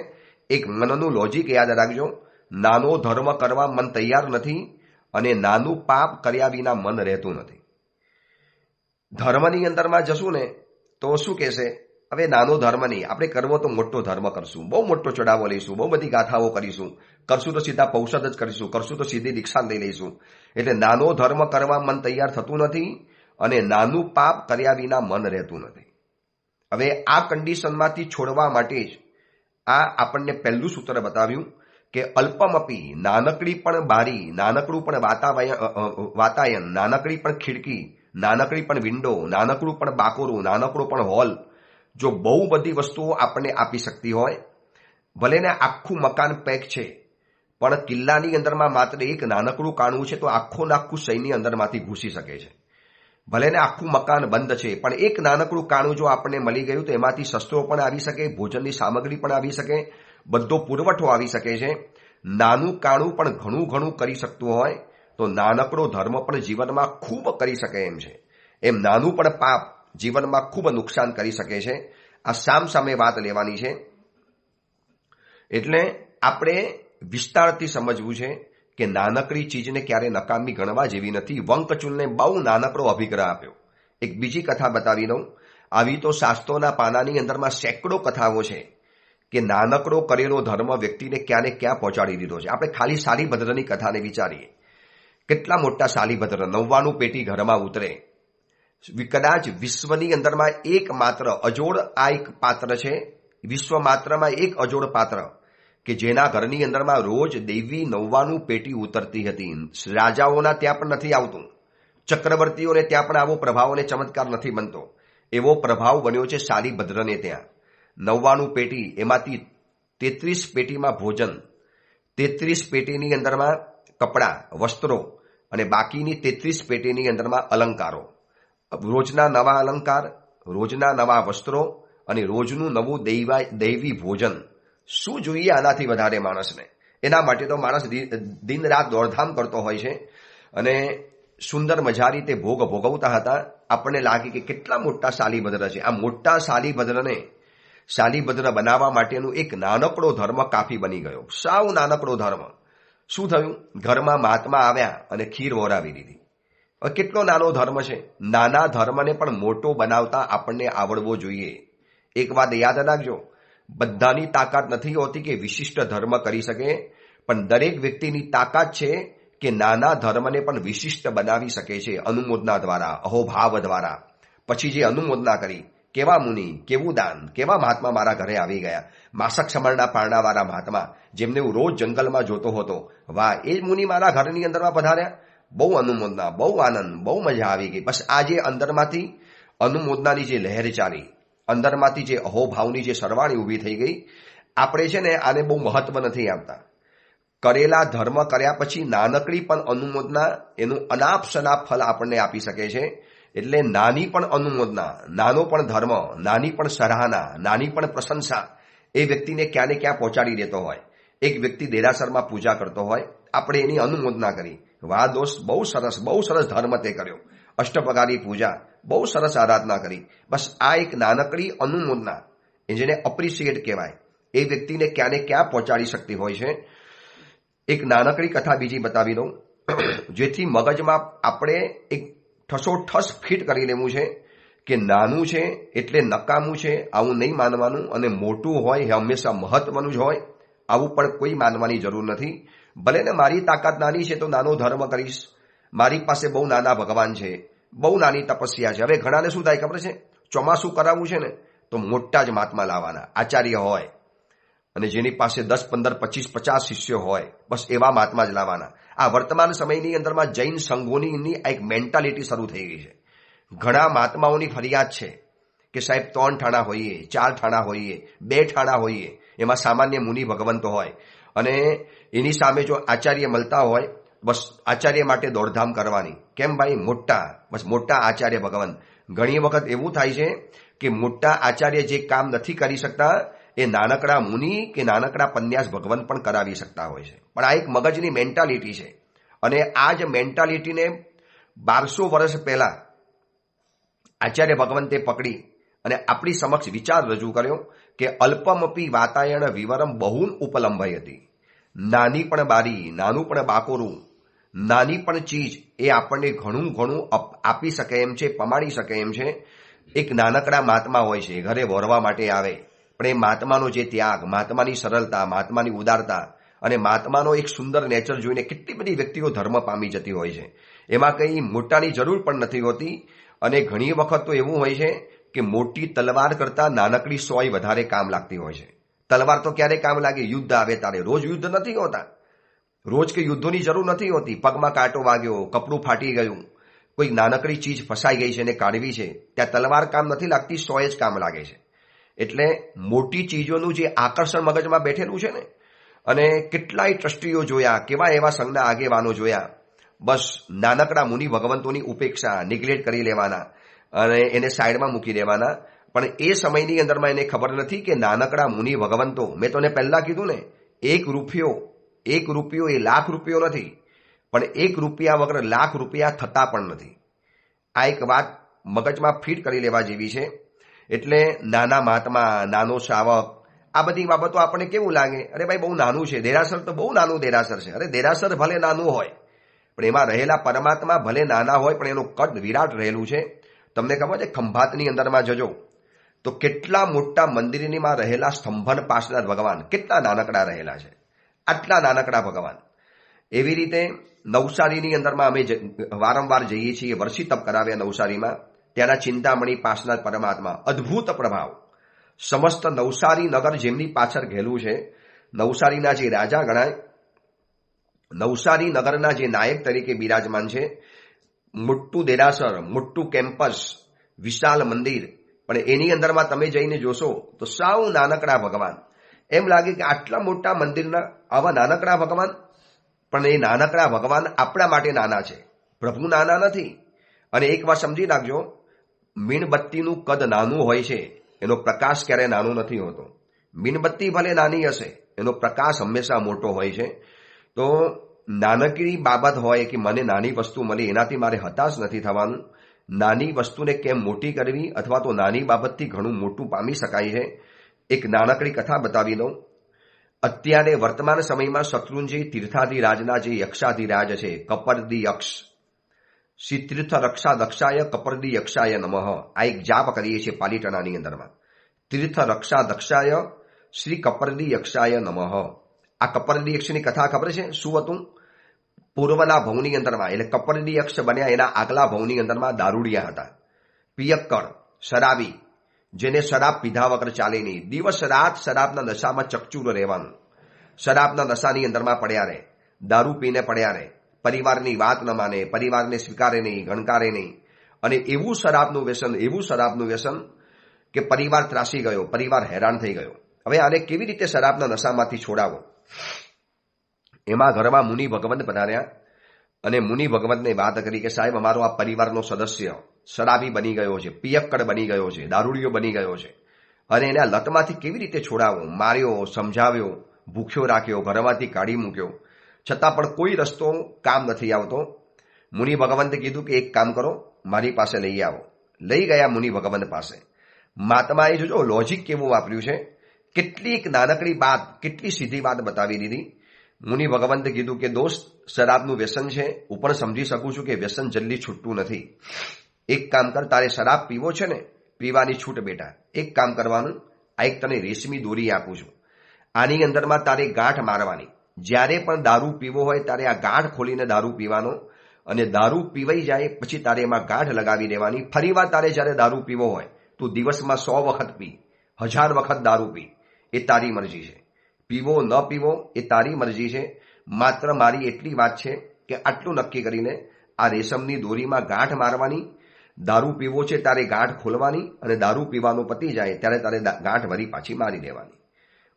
એક મનનું લોજિક યાદ રાખજો, નાનો ધર્મ કરવા મન તૈયાર નથી, અને નાનું પાપ કર્યા વિના મન રહેતું નથી. ધર્મની અંદરમાં જશું ને તો શું કહેશે, હવે નાનો ધર્મ નહીં, આપણે કરવો તો મોટો ધર્મ કરશું, બહુ મોટો ચડાવો લઈશું, બહુ બધી ગાથાઓ કરીશું, કરશું તો સીધા પૌષધ જ કરીશું, કરશું તો સીધી દીક્ષા લઈ લઈશું. એટલે નાનો ધર્મ કરવા મન તૈયાર થતું નથી, અને નાનું પાપ કર્યા વિના મન રહેતું નથી. હવે આ કન્ડિશનમાંથી છોડવા માટે જ આ આપણને પહેલું સૂત્ર બતાવ્યું કે અલ્પમપી, નાનકડી પણ બારી, નાનકડું પણ વાતાયન, નાનકડી પણ ખિડકી, નાનકડી પણ વિન્ડો, નાનકડું પણ બાકોરું, નાનકડું પણ હોલ, જો બહુ બધી વસ્તુઓ આપણને આપી શકતી હોય, ભલે ને આખું મકાન પેક છે, પણ કિલ્લાની અંદરમાં માત્ર એક નાનકડું કાણું છે તો આખું સૈન્ય અંદરમાંથી ઘૂસી શકે છે. ભલે ને આખું મકાન બંધ છે, પણ એક નાનકડું કાણું જો આપણને મળી ગયું તો એમાંથી શસ્ત્રો પણ આવી શકે, ભોજનની સામગ્રી પણ આવી શકે, બધો પુરવઠો આવી શકે છે. નાનું કાણું પણ ઘણું ઘણું કરી શકતું હોય તો નાનકડો ધર્મ પણ જીવનમાં ખૂબ કરી શકે એમ છે. એમ નાનું પણ પાપ જીવનમાં ખૂબ નુકસાન કરી શકે છે. આ સામે વાત લેવાની છે. એટલે આપણે વિસ્તારથી સમજવું છે કે નાનકડી ચીજને ક્યારે નકામી ગણવા જેવી નથી. વંકચૂલને બહુ નાનકડો અભિગ્રહ આપ્યો. એક બીજી કથા બતાવી દઉં. આવી તો શાસ્ત્રોના પાનાની અંદરમાં સેંકડો કથાઓ છે કે નાનકડો કરેલો ધર્મ વ્યક્તિને ક્યાંને ક્યાં પહોંચાડી દીધો છે. આપણે ખાલી શાલીભદ્રની કથાને વિચારીએ, કેટલા મોટા શાલીભદ્ર, 99 પેટી ઘરમાં ઉતરે, કદાચ વિશ્વની અંદરમાં એકમાત્ર અજોડ આ એક પાત્ર છે, વિશ્વ માત્રમાં એક અજોડ પાત્ર કે જેના ઘરની અંદરમાં રોજ દેવી 99 પેટી ઉતરતી હતી. રાજાઓના ત્યાં પણ નથી આવતું, ચક્રવર્તીઓને ત્યાં પણ આવો પ્રભાવ અને ચમત્કાર નથી બનતો. એવો પ્રભાવ બન્યો છે શાલીભદ્રને ત્યાં. 99 પેટી, એમાંથી 33 પેટીમાં ભોજન, 33 પેટીની અંદરમાં કપડાં, વસ્ત્રો, અને બાકીની 33 પેટીની અંદરમાં અલંકારો. રોજના નવા અલંકાર, રોજના નવા વસ્ત્રો, અને રોજનું નવું દૈવી ભોજન. શું જોઈએ આનાથી વધારે માણસને? એના માટે તો માણસ દિન રાત દોડધામ કરતો હોય છે, અને સુંદર મજા રીતે ભોગ ભોગવતા હતા. આપણને લાગે કે કેટલા મોટા શાલીભદ્ર છે. આ મોટા શાલીભદ્ર બનાવવા માટેનું એક નાનકડો ધર્મ કાફી બની ગયો. સાવ નાનકડો ધર્મ. શું થયું? ઘરમાં મહાત્મા આવ્યા અને ખીર વોરાવી દીધી. કેટલો નાનો ધર્મ છે. નાના ધર્મને પણ મોટો બનાવતા આપણને આવડવો જોઈએ. એક વાત યાદ રાખજો, બધાની તાકાત નથી હોતી કે વિશિષ્ટ ધર્મ કરી શકે, પણ દરેક વ્યક્તિની તાકાત છે કે નાના ધર્મને પણ વિશિષ્ટ બનાવી શકે છે અનુમોદના દ્વારા, અહોભાવ દ્વારા. પછી જે અનુમોદના કરી, કેવા મુનિ, કેવું દાન, કેવા મહાત્મા મારા ઘરે આવી ગયા, માસક સમળના પારણાવાળા મહાત્મા, જેમને હું રોજ જંગલમાં જોતો હતો. વાહ, એ જ મુનિ મારા ઘરની અંદરમાં પધાર્યા. બહુ અનુમોદના, બહુ આનંદ, બહુ મજા આવી ગઈ. બસ આ જે અંદરમાંથી અનુમોદનાની જે લહેર ચાલી, અંદરમાંથી જે અહોભાવની જે સરવાણી ઊભી થઈ ગઈ. આપણે છે ને આને બહુ મહત્વ નથી આપતા. કરેલા ધર્મ કર્યા પછી નાનકડી પણ અનુમોદના એનું અનાપ શનાપ ફલ આપણને આપી શકે છે. એટલે નાની પણ અનુમોદના, નાનો પણ ધર્મ, નાની પણ સરાહના, નાની પણ પ્રશંસા એ વ્યક્તિને ક્યાં ને ક્યાં પહોંચાડી દેતો હોય. એક વ્યક્તિ દેરાસરમાં પૂજા કરતો હોય, આપણે એની અનુમોદના કરી, વાહ દોસ્ત, બહુ સરસ ધર્મ તે કર્યો, અષ્ટપ્રકારની પૂજા, બહુ સરસ આરાધના કરી. બસ આ એક નાનકડી અનુમોદના, જેને અપ્રિશિએટ કહેવાય, એ વ્યક્તિને ક્યાં ને ક્યાં પહોંચાડી શકતી હોય છે. એક નાનકડી કથા બીજી બતાવી દઉં, જેથી મગજમાં આપણે એક ઠસોઠસ ફિટ કરી લેવું છે કે નાનું છે એટલે નકામું છે આવું નહીં માનવાનું, અને મોટું હોય એ હંમેશા મહત્વનું જ હોય આવું પણ કોઈ માનવાની જરૂર નથી. ભલે ને મારી તાકાત નાની છે તો નાનો ધર્મ કરીશ, મારી પાસે બહુ નાના ભગવાન છે, બહુ નાની તપસ્યા છે. હવે ઘણાને શું થાય ખબર છે, ચોમાસું કરાવવું છે ને તો મોટા જ મહાત્મા લાવવાના, આચાર્ય હોય, અને જેની પાસે 10, 15, 25, 50 શિષ્યો હોય, બસ એવા મહાત્મા જ લાવવાના. આ વર્તમાન સમયની અંદરમાં જૈન સંઘોની એક મેન્ટાલિટી શરૂ થઈ ગઈ છે. ઘણા મહાત્માઓની ફરિયાદ છે કે સાહેબ 3 ઠાણા હોઈએ, 4 ઠાણા હોઈએ, 2 ઠાણા હોઈએ, એમાં સામાન્ય મુનિ ભગવંતો હોય, અને એની સામે જો આચાર્ય મળતા હોય, બસ આચાર્ય માટે દોડધામ કરવાની. કેમ ભાઈ? મોટા, બસ મોટા આચાર્ય ભગવાન. ઘણી વખત એવું થાય છે કે મોટા આચાર્ય જે કામ નથી કરી શકતા એ નાનકડા મુનિ કે નાનકડા પન્યાસ ભગવાન પણ કરાવી શકતા હોય છે. પણ આ એક મગજની મેન્ટાલિટી છે, અને આ જ મેન્ટાલિટીને 1200 વર્ષ પહેલા આચાર્ય ભગવંતે પકડી અને આપણી સમક્ષ વિચાર રજૂ કર્યો કે અલ્પમપી વાતાયણ વિવરમ બહુન ઉપલંભય હતી. નાની પણ બારી, નાનું પણ બાકોરું, નાની પણ ચીજ એ આપણને ઘણું આપી શકે એમ છે, પમાડી શકે એમ છે. એક નાનકડા મહાત્મા હોય છે, ઘરે વોરવા માટે આવે, પણ એ મહાત્માનો જે ત્યાગ, મહાત્માની સરળતા, મહાત્માની ઉદારતા અને મહાત્માનો એક સુંદર નેચર જોઈને કેટલી બધી વ્યક્તિઓ ધર્મ પામી જતી હોય છે. એમાં કંઈ મોટાની જરૂર પણ નથી હોતી. અને ઘણી વખત તો એવું હોય છે કે મોટી તલવાર કરતાં નાનકડી સોય વધારે કામ લાગતી હોય છે. તલવાર તો ક્યારે કામ લાગે? યુદ્ધ આવે તારે. રોજ યુદ્ધ નથી હોતા, રોજ કે યુદ્ધોની જરૂર નથી હોતી. પગમાં કાંટો વાગ્યો, કપડું ફાટી ગયું, કોઈ નાનકડી ચીજ ફસાઈ ગઈ છે અને કાઢવી છે, ત્યાં તલવાર કામ નથી લાગતી, સોય જ કામ લાગે છે. એટલે મોટી ચીજોનું જે આકર્ષણ મગજમાં બેઠેલું છે ને, અને કેટલાય ટ્રસ્ટીઓ જોયા, કેવા એવા સંઘના આગેવાનો જોયા, બસ નાનકડા મુનિ ભગવંતોની ઉપેક્ષા, નિગ્લેક્ટ કરી લેવાના અને એને સાઈડમાં મૂકી દેવાના. પણ એ સમયની અંદરમાં એને ખબર નથી કે નાનકડા મુનિ ભગવંતો, મેં તને પહેલા કીધું ને, 1 રૂપિયો એ લાખ રૂપિયો નથી, પણ 1 રૂપિયા વગર લાખ રૂપિયા થતા પણ નથી. આ એક વાત મગજમાં ફિટ કરી લેવા જેવી છે. એટલે નાના મહાત્મા, નાનો શ્રાવક, આ બધી બાબતો આપણને કેવું લાગે, અરે ભાઈ બહુ નાનું છે, દેરાસર તો બહુ નાનું દેરાસર છે. અરે દેરાસર ભલે નાનું હોય, પણ એમાં રહેલા પરમાત્મા ભલે નાના હોય, પણ એનું કદ વિરાટ રહેલું છે. તમને ખબર છે, ખંભાતની અંદરમાં જજો તો કેટલા મોટા મંદિરમાં રહેલા સ્તંભન પાસના ભગવાન કેટલા નાનકડા રહેલા છે, આટલા નાનકડા ભગવાન. એવી રીતે નવસારીની અંદરમાં અમે વારંવાર જઈએ છીએ, વર્ષી તપ કરાવ્યા નવસારીમાં. ત્યાંના ચિંતામણી પાસના પરમાત્મા, અદ્ભુત પ્રભાવ. સમસ્ત નવસારી નગર જેમની પાછળ ઘેલું છે. નવસારીના જે રાજા ગણાય, નવસારી નગરના જે નાયક તરીકે બિરાજમાન છે. મોટું દેરાસર, મોટું કેમ્પસ, વિશાળ મંદિર, પણ એની અંદરમાં તમે જઈને જોશો તો સાવ નાનકડા ભગવાન. એમ લાગે કે આટલા મોટા મંદિરના આવા નાનકડા ભગવાન, પણ એ નાનકડા ભગવાન આપણા માટે નાના છે, પ્રભુ નાના નથી. અને એક વાત સમજી રાખજો, મીણબત્તીનું કદ નાનું હોય છે, એનો પ્રકાશ ક્યારેય નાનો નથી હોતો. મીણબત્તી ભલે નાની હશે, એનો પ્રકાશ હંમેશા મોટો હોય છે. તો નાનકડી બાબત હોય કે મને નાની વસ્તુ મળી એનાથી મારે હતાશ નથી થવાનું. નાની વસ્તુને કેમ મોટી કરવી, અથવા તો નાની બાબતથી ઘણું મોટું પામી શકાય છે. એક નાનકડી કથા બતાવી દઉં. અત્યારે વર્તમાન સમયમાં શત્રુંજય તીર્થાધિરાજના જે યક્ષાધિરાજ છે, કપરદી યક્ષ, શ્રી તીર્થ રક્ષા દક્ષાય કપરદી યક્ષાય નમઃ. આ એક જાપ કરીએ છીએ પાલીતાણાની અંદરમાં. તીર્થ રક્ષા દક્ષાય શ્રી કપરદી યક્ષાય નમઃ. આ કપરદી યક્ષની કથા ખબર છે શું હતું? પૂર્વના ભવની અંદરમાં એટલે કપરદી યક્ષ બન્યા એના આગલા ભવની અંદરમાં દારૂડિયા હતા, પિયક્કડ, શરાબી, જેને શરાબ પીધા વગર ચાલે નહીં. દિવસ રાત શરાબના નશામાં ચકચૂર રહેવાનું, શરાબના નશાની અંદરમાં પડ્યા રહે, દારૂ પીને પડ્યા રહે, પરિવારની વાત ન માને, પરિવારને સ્વીકારે નહીં, ગણકારે નહીં. અને એવું શરાબનું વ્યસન કે પરિવાર ત્રાસી ગયો, પરિવાર હેરાન થઈ ગયો. હવે આને કેવી રીતે શરાબના નશામાંથી છોડાવો? એમાં ઘરમાં મુનિ ભગવંત પધાર્યા અને મુનિ ભગવંતને વાત કરી કે સાહેબ, અમારો આ પરિવારનો સદસ્ય શરાબી બની ગયો છે, પિયક્કડ બની ગયો છે, દારૂડિયો બની ગયો છે, અને એને આ લતમાંથી કેવી રીતે છોડાવો? માર્યો, સમજાવ્યો, ભૂખ્યો રાખ્યો, ઘરમાંથી કાઢી મૂક્યો, છતાં પણ કોઈ રસ્તો કામ નથી આવતો. મુનિ ભગવંતે કીધું કે એક કામ કરો, મારી પાસે લઈ આવો. લઈ ગયા મુનિ ભગવંત પાસે. મહાત્માએ જોજો લોજિક કેવું વાપર્યું છે, કેટલી એક નાનકડી વાત, કેટલી સીધી વાત બતાવી દીધી. મુનિ ભગવંતે કીધું કે દોસ્ત, શરાબનું વ્યસન છે, હું પણ સમજી શકું છું કે વ્યસન જલ્દી છૂટતું નથી. એક કામ કર, તારે શરાબ પીવો છે ને, પીવાની છૂટ બેટા. એક કામ કરવાનું, આ એક તને રેશમી દોરી આપું છું, આની અંદરમાં તારે ગાંઠ મારવાની. જ્યારે પણ દારૂ પીવો હોય ત્યારે આ ગાંઠ ખોલીને દારૂ પીવાનો, અને દારૂ પીવાઈ જાય પછી તારે એમાં ગાંઠ લગાવી દેવાની. ફરીવાર તારે જ્યારે દારૂ પીવો હોય તું દિવસમાં 100 વખત પી, 1000 વખત દારૂ પી, એ તારી મરજી છે. પીવો ન પીવો એ તારી મરજી છે. માત્ર મારી એટલી વાત છે કે આટલું નક્કી કરીને આ રેશમની દોરીમાં ગાંઠ મારવાની, દારૂ પીવો છે તારે ગાંઠ ખોલવાની, અને દારૂ પીવાનું પતી જાય ત્યારે તારે ગાંઠ વળી પાછી મારી દેવાની.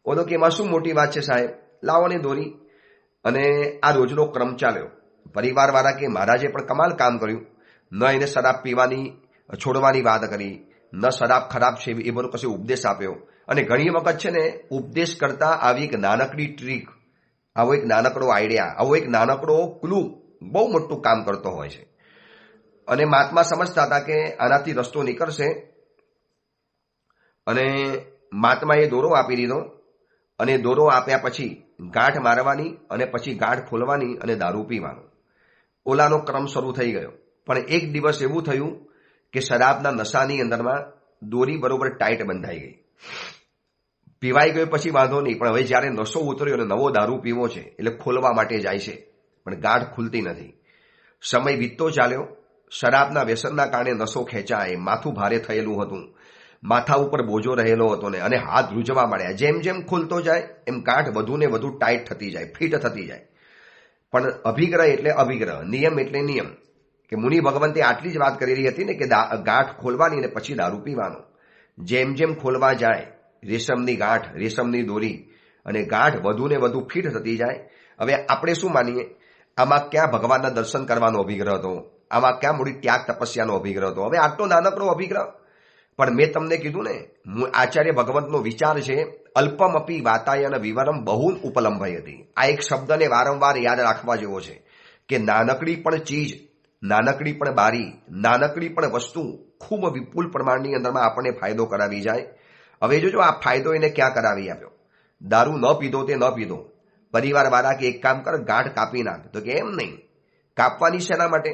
ઓલો કે એમાં શું મોટી વાત છે સાહેબ, લાવો ને દોરી. અને આ રોજનો ક્રમ ચાલ્યો. પરિવારવાળા કે મહારાજે પણ કમાલ કામ કર્યું, ન એને શરાબ પીવાની છોડવાની વાત કરી, ન શરાબ ખરાબ છે એ બધો કશો ઉપદેશ આપ્યો. અને ઘણી વખત છે ને ઉપદેશ કરતા આવી એક નાનકડી ટ્રીક, આવો એક નાનકડો આઈડિયા, આવો એક નાનકડો ક્લુ બહુ મોટું કામ કરતો હોય છે. અને મહાત્મા સમજતા હતા કે આનાથી રસ્તો નીકળશે, અને મહાત્માએ દોરો આપી દીધો. અને દોરો આપ્યા પછી ગાંઠ મારવાની, અને પછી ગાંઠ ખોલવાની અને દારૂ પીવાનો. ઓલાનો ક્રમ શરૂ થઈ ગયો. પણ એક દિવસ એવું થયું કે શરાબના નશાની અંદરમાં દોરી બરોબર ટાઈટ બંધાઈ ગઈ. પીવાઈ ગયો પછી વાંધો નહીં, પણ હવે જ્યારે નશો ઉતર્યો અને નવો દારૂ પીવો છે એટલે ખોલવા માટે જાય છે, પણ ગાંઠ ખુલતી નથી. સમય વીતતો ચાલ્યો. શરાબના વ્યસનના કારણે નશો ખેંચાય, માથું ભારે થયેલું હતું, માથા ઉપર બોજો રહેલો હતો ને, અને હાથ ધ્રુજવા માંડ્યા. જેમ જેમ ખુલતો જાય એમ ગાંઠ વધુ ને વધુ ટાઈટ થતી જાય, ફિટ થતી જાય. પણ અભિગ્રહ એટલે અભિગ્રહ, નિયમ એટલે નિયમ. કે મુનિ ભગવંતે આટલી જ વાત કરેલી હતી ને કે ગાંઠ ખોલવાની અને પછી દારૂ પીવાનો. જેમ જેમ ખોલવા જાય રેશમની ગાંઠ, રેશમની દોરી, અને ગાંઠ વધુ ને વધુ ફિટ થતી જાય. હવે આપણે શું માનીએ, આમાં ક્યાં ભગવાનના દર્શન કરવાનો અભિગ્રહ હતો, આમાં ક્યાં મૂડી ત્યાગ તપસ્યાનો અભિગ્રહ હતો? હવે આટલો નાનકડો અભિગ્રહ. પણ મેં તમને કીધું ને, આચાર્ય ભગવંતનો વિચાર છે, અલ્પમપી વાતાયન વિવરમ બહુન ઉપલંભય હતી. આ એક શબ્દને વારંવાર યાદ રાખવા જેવો છે કે નાનકડી પણ ચીજ, નાનકડી પણ બારી, નાનકડી પણ વસ્તુ ખૂબ વિપુલ પ્રમાણની અંદરમાં આપણને ફાયદો કરાવી જાય. હવે જોજો આ ફાયદો એને ક્યાં કરાવી આપ્યો? દારૂ ન પીધો તે ન પીધો. પરિવારવાળા કે એક કામ કર, ગાંઠ કાપી નાખ. તો કે એમ નહીં, કાપવાની શેના માટે?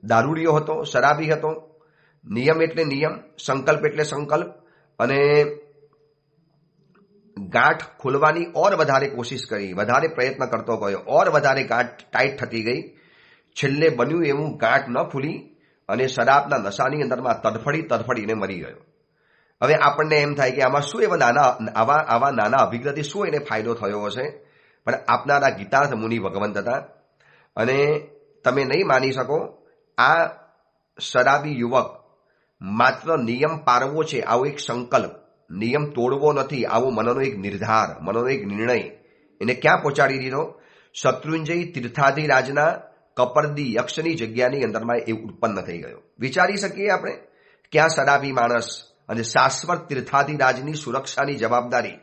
દારૂડિયો હતો, શરાબી હતો. નિયમ એટલે નિયમ, સંકલ્પ એટલે સંકલ્પ. અને ગાંઠ ખોલવાની ઓર વધારે કોશિશ કરી, વધારે પ્રયત્ન કરતો ગયો, ઓર વધારે ગાંઠ ટાઈટ થતી ગઈ. છેલ્લે બન્યું એવું, ગાંઠ ન ખુલી અને શરાબના નશાની અંદરમાં તડફડીને મરી ગયો. હવે આપણને એમ થાય કે આમાં શું એવા આવા નાના અભિગ્રહથી શું એને ફાયદો થયો હશે? પણ આપનારા ગીતાર્થ મુનિ ભગવંત હતા. અને તમે નહીં માની શકો, આ શરાબી યુવક માત્ર નિયમ પાળવો છે આવો એક સંકલ્પ, નિયમ તોડવો નથી આવો મનનો એક નિર્ધાર, મનનો એક નિર્ણય એને ક્યાં પહોંચાડી દીધો? શત્રુંજય તીર્થાધિરાજના કપરદી યક્ષની જગ્યાની અંદરમાં એ ઉત્પન્ન થઈ ગયો. વિચારી શકીએ આપણે કે આ શરાબી માણસ અને શાશ્વત તીર્થાધિરાજની સુરક્ષાની જવાબદારી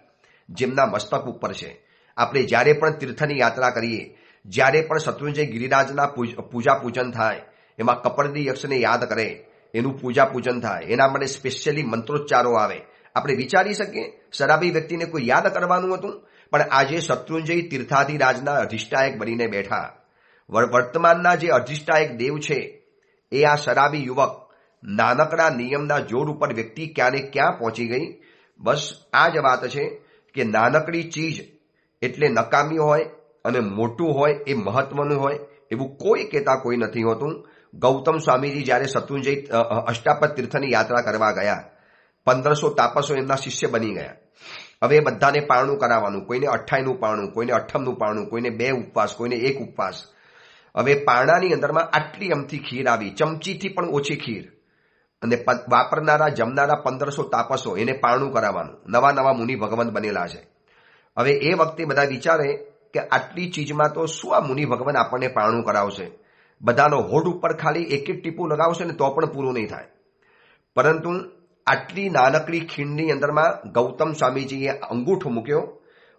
જેમના મસ્તક ઉપર છે. આપણે જ્યારે પણ તીર્થની યાત્રા કરીએ, જ્યારે પણ શત્રુંજય ગિરિરાજના પૂજા પૂજન થાય, એમાં કપરદી યક્ષને યાદ કરે, એનું પૂજા પૂજન થાય, એના માટે સ્પેશિયલી મંત્રોચ્ચારો આવે. આપણે વિચારી શકીએ શરાબી વ્યક્તિને કોઈ યાદ કરવાનું હતું? પણ આજે શત્રુંજય તીર્થાધિરાજના અધિષ્ઠાયક બનીને બેઠા. વર્તમાનના જે અધિષ્ઠાયક દેવ છે એ આ શરાબી યુવક નાનકડા નિયમના જોર ઉપર વ્યક્તિ ક્યાં ને ક્યાં પહોંચી ગઈ. બસ આ જ વાત છે કે નાનકડી ચીજ એટલે નકામી હોય અને મોટું હોય એ મહત્વનું હોય એવું કોઈ કહેતા કોઈ નથી હોતું. ગૌતમ સ્વામીજી જ્યારે શત્રુંજય અષ્ટાપદ તીર્થની યાત્રા કરવા ગયા, 1500 તાપસો એમના શિષ્ય બની ગયા. હવે એ બધાને પારણું કરાવવાનું, કોઈને 28નું પારણું, કોઈને 58નું પારણું, કોઈને 2 ઉપવાસ, કોઈને 1 ઉપવાસ. હવે પારણાની અંદરમાં આટલી અમથી ખીર આવી, ચમચીથી પણ ઓછી ખીર, અને વાપરનારા જમનારા 1500 તાપસો, એને પારણું કરાવવાનું. નવા નવા મુનિ ભગવાન બનેલા છે. હવે એ વખતે બધા વિચારે કે આટલી ચીજમાં તો શું આ મુનિ ભગવાન આપણને પારણું કરાવશે. બધાનો હોઠ ઉપર ખાલી એક એક ટીપું લગાવશે ને તો પણ પૂરું નહીં થાય. પરંતુ આટલી નાનકડી ખીણની અંદરમાં ગૌતમ સ્વામીજીએ અંગૂઠો મૂક્યો.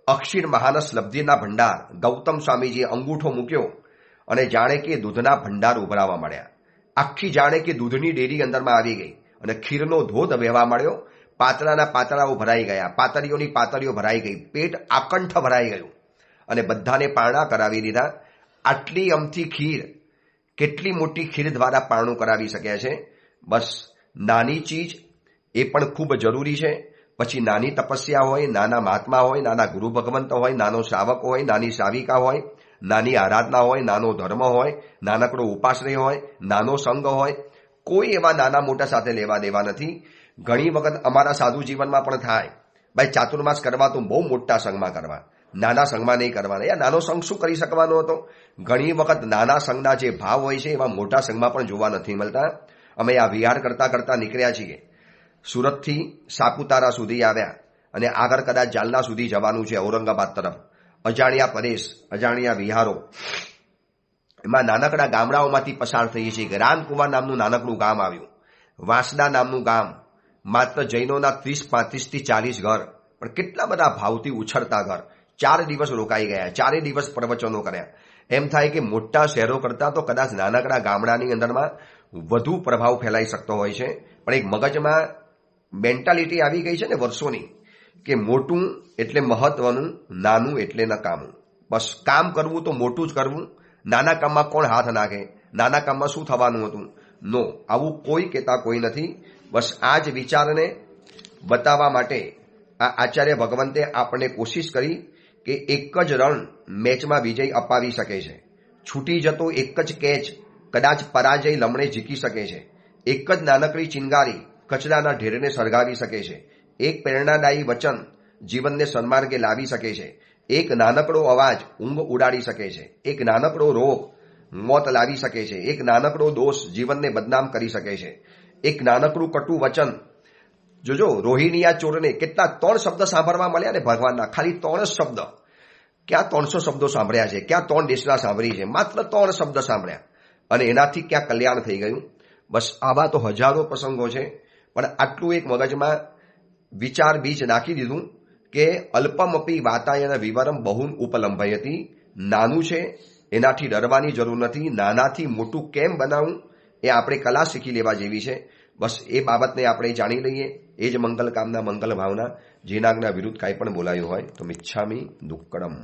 અક્ષીર મહાનસ લબ્ધિના ભંડાર ગૌતમ સ્વામીજીએ અંગૂઠો મૂક્યો અને જાણે કે દૂધના ભંડાર ઉભરાવા મળ્યા. આખી જાણે કે દૂધની ડેરી અંદરમાં આવી ગઈ અને ખીરનો ધોધ વહેવા મળ્યો. પાતળાના પાતળાઓ ભરાઈ ગયા, પાતળીઓની પાતળીઓ ભરાઈ ગઈ, પેટ આકંઠ ભરાઈ ગયું અને બધાને પારણા કરાવી દીધા. આટલી અમથી ખીર કેટલી મોટી ખીર દ્વારા પારણું કરાવી શકે છે. બસ નાની ચીજ એ પણ ખૂબ જરૂરી છે. પછી નાની તપસ્યા હોય, નાના મહાત્મા હોય, નાના ગુરુ ભગવંત હોય, નાનો શ્રાવક હોય, નાની શ્રાવિકા હોય, નાની આરાધના હોય, નાનો ધર્મ હોય, નાનકડો ઉપાશ્રય હોય, નાનો સંઘ હોય, કોઈ એવા નાના મોટા સાથે લેવા દેવા નથી. ઘણી વખત અમારા સાધુ જીવનમાં પણ થાય, ભાઈ ચાતુર્માસ કરવા તો બહુ મોટા સંઘમાં કરવા, નાના સંઘમાં નહીં કરવાના. યા નાનો સંઘ શું કરી શકવાનો હતો? ઘણી વખત નાના સંઘના જે ભાવ હોય છે એવા મોટા સંઘમાં પણ જોવા નથી મળતા. અમે આ વિહાર કરતા કરતા નીકળ્યા છીએ. સુરતથી સાપુતારા સુધી આવ્યા અને આગળ કદાચ જાલના સુધી જવાનું છે, ઔરંગાબાદ તરફ. અજાણ્યા પ્રદેશ, અજાણ્યા વિહારો, એમાં નાનકડા ગામડાઓમાંથી પસાર થઈએ છીએ. રામકુમાર નામનું નાનકડું ગામ આવ્યું, વાંસદા નામનું ગામ, માત્ર જૈનોના 30-35 થી 40 ઘર, પણ કેટલા બધા ભાવથી ઉછળતા ઘર. 4 દિવસ રોકાઈ ગયા, 4 દિવસ પ્રવચનો કર્યા. એમ થાય કે મોટા શહેરો કરતાં તો કદાચ નાનકડા ગામડાની અંદરમાં વધુ પ્રભાવ ફેલાઈ શકતો હોય છે. પણ એક મગજમાં મેન્ટાલિટી આવી ગઈ છે ને વર્ષોની, કે મોટું એટલે મહત્વનું, નાનું એટલે નકામું. બસ કામ કરવું તો મોટું જ કરવું, નાના કામમાં કોણ હાથ નાખે, નાના કામમાં શું થવાનું હતું? નો, આવું કોઈ કહેતા કોઈ નથી. બસ આ જ વિચારને બતાવવા માટે આ આચાર્ય ભગવંતે આપણને કોશિશ કરી કે એક જ રન મેચમાં વિજય અપાવી શકે છે. છૂટી જતો એક જ કેચ કદાચ પરાજય લમણે જીતી શકે છે. એક જ નાનકડી ચિનગારી કચરાના ઢેરને સળગાવી શકે છે. એક પ્રેરણાદાયી વચન જીવનને સન્માર્ગે લાવી શકે છે. એક નાનકડો અવાજ ઊંઘ ઉડાડી શકે છે. એક નાનકડો રોગ મોત લાવી શકે છે. એક નાનકડો દોષ જીવનને બદનામ કરી શકે છે. એક નાનકડું કટુ વચન, જોજો રોહિણીયા ચોરને કેટલા 3 શબ્દ સાંભળવા મળ્યા ને ભગવાનના, ખાલી 3 જ શબ્દ. ક્યાં 300 શબ્દો સાંભળ્યા છે, ક્યાં 3 દેશના સાંભળી છે, માત્ર 3 શબ્દ સાંભળ્યા અને એનાથી ક્યાં કલ્યાણ થઈ ગયું. બસ આવા તો હજારો પ્રસંગો છે, પણ આટલું એક મગજમાં વિચાર બીજ નાખી દીધું કે અલ્પમપી વાતાયન વિવરમ બહુન ઉપલંભયતી. નાનું છે એનાથી ડરવાની જરૂર નથી. નાનાથી મોટું કેમ બનાવવું એ આપણે કલા શીખી લેવા જેવી છે. બસ એ બાબતને આપણે જાણી લઈએ. એ જ મંગલ કામના, મંગલ ભાવના. જેના વિરુદ્ધ કાંઈ પણ બોલાયું હોય તો મિચ્છામી દુક્કડમ.